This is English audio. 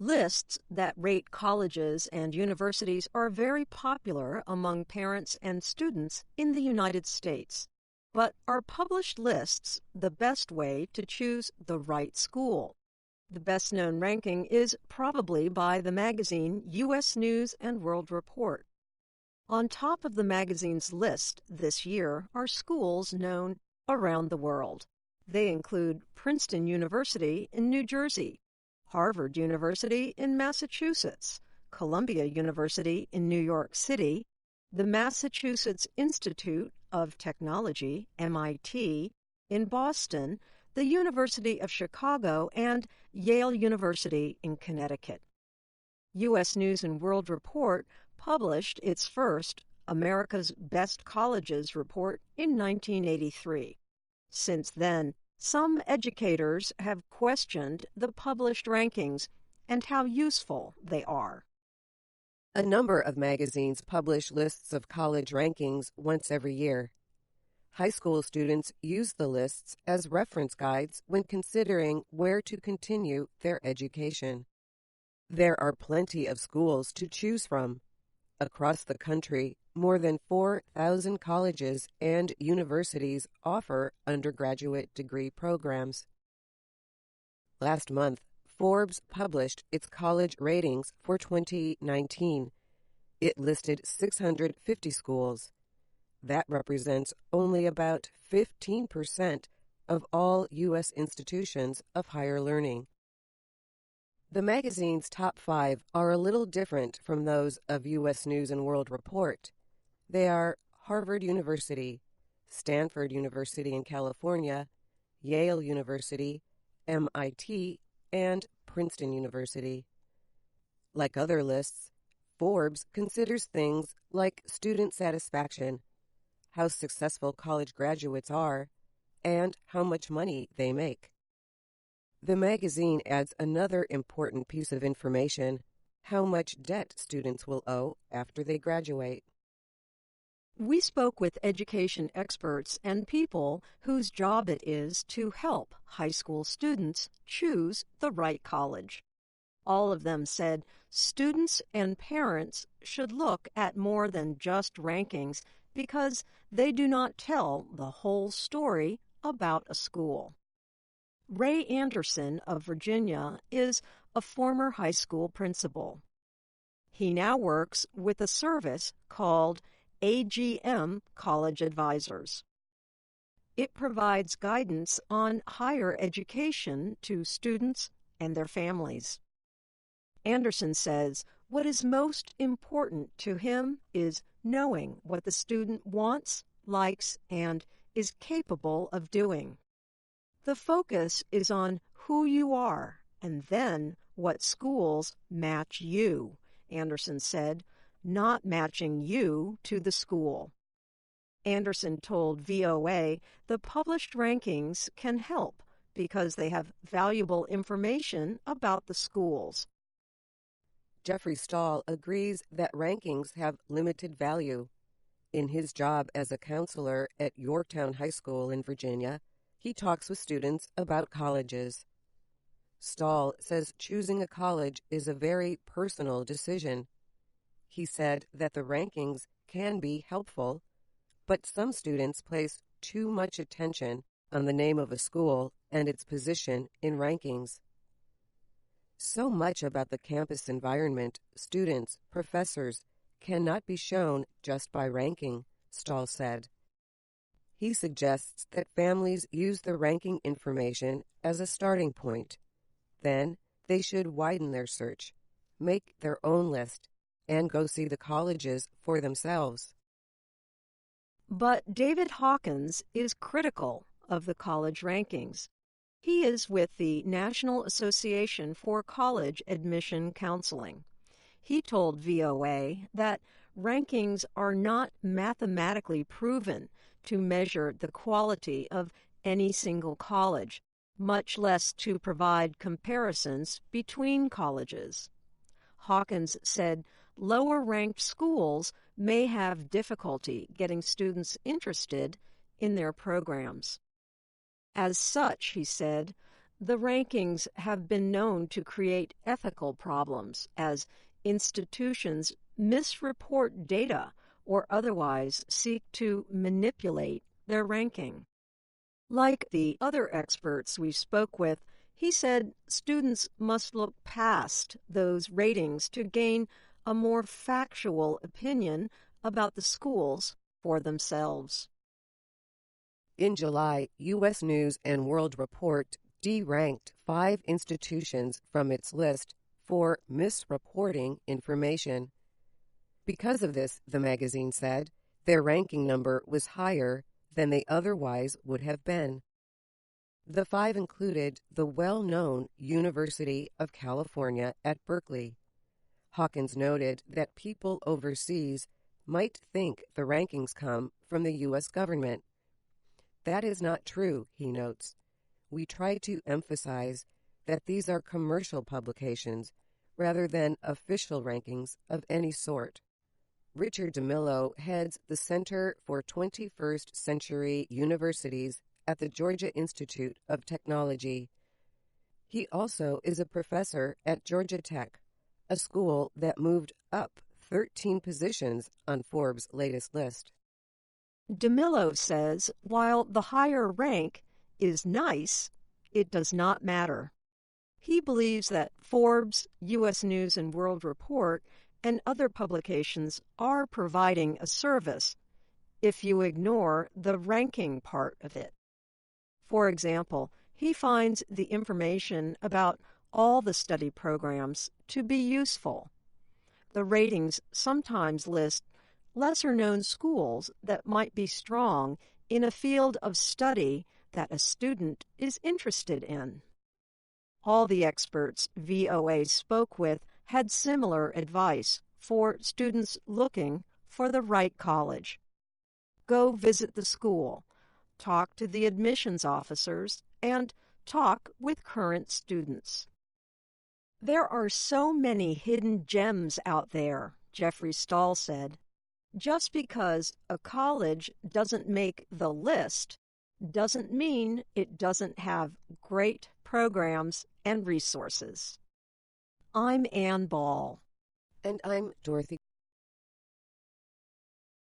Lists that rate colleges and universities are very popular among parents and students in the United States. But are published lists the best way to choose the right school? The best-known ranking is probably by the magazine U.S. News and World Report. On top of the magazine's list this year are schools known around the world. They include Princeton University in New Jersey, Harvard University in Massachusetts, Columbia University in New York City, the Massachusetts Institute of Technology, MIT, in Boston, the University of Chicago, and Yale University in Connecticut. U.S. News and World Report published its first America's Best Colleges report in 1983. Since then, some educators have questioned the published rankings and how useful they are. A number of magazines publish lists of college rankings once every year. High school students use the lists as reference guides when considering where to continue their education. There are plenty of schools to choose from. Across the country, more than 4,000 colleges and universities offer undergraduate degree programs. Last month, Forbes published its college ratings for 2019. It listed 650 schools. That represents only about 15% of all U.S. institutions of higher learning. The magazine's top 5 are a little different from those of U.S. News and World Report. They are Harvard University, Stanford University in California, Yale University, MIT, and Princeton University. Like other lists, Forbes considers things like student satisfaction, how successful college graduates are, and how much money they make. The magazine adds another important piece of information: how much debt students will owe after they graduate. We spoke with education experts and people whose job it is to help high school students choose the right college. All of them said students and parents should look at more than just rankings because they do not tell the whole story about a school. Ray Anderson of Virginia is a former high school principal. He now works with a service called AGM College Advisors. It provides guidance on higher education to students and their families. Anderson says what is most important to him is knowing what the student wants, likes, and is capable of doing. The focus is on who you are and then what schools match you, Anderson said, not matching you to the school. Anderson told VOA the published rankings can help because they have valuable information about the schools. Jeffrey Stahl agrees that rankings have limited value. In his job as a counselor at Yorktown High School in Virginia, he talks with students about colleges. Stahl says choosing a college is a very personal decision. He said that the rankings can be helpful, but some students place too much attention on the name of a school and its position in rankings. So much about the campus environment, students, professors, cannot be shown just by ranking, Stahl said. He suggests that families use the ranking information as a starting point. Then they should widen their search, make their own list, and go see the colleges for themselves. But David Hawkins is critical of the college rankings. He is with the National Association for College Admission Counseling. He told VOA that rankings are not mathematically proven to measure the quality of any single college, much less to provide comparisons between colleges. Hawkins said lower-ranked schools may have difficulty getting students interested in their programs. As such, he said, The rankings have been known to create ethical problems as institutions misreport data or otherwise seek to manipulate their ranking. Like the other experts we spoke with, he said students must look past those ratings to gain a more factual opinion about the schools for themselves. In July, U.S. News & World Report deranked 5 institutions from its list for misreporting information. Because of this, the magazine said, their ranking number was higher than they otherwise would have been. The 5 included the well-known University of California at Berkeley. Hawkins noted that people overseas might think the rankings come from the U.S. government. That is not true, he notes. We try to emphasize that these are commercial publications rather than official rankings of any sort. Richard DeMillo heads the Center for 21st Century Universities at the Georgia Institute of Technology. He also is a professor at Georgia Tech, a school that moved up 13 positions on Forbes' latest list. DeMillo says while the higher rank is nice, it does not matter. He believes that Forbes, U.S. News & World Report, and other publications are providing a service if you ignore the ranking part of it. For example, he finds the information about all the study programs to be useful. The ratings sometimes list lesser-known schools that might be strong in a field of study that a student is interested in. All the experts VOA spoke with had similar advice for students looking for the right college. Go visit the school, talk to the admissions officers, and talk with current students. There are so many hidden gems out there, Jeffrey Stahl said. Just because a college doesn't make the list doesn't mean it doesn't have great programs and resources. I'm Ann Ball. And I'm Dorothy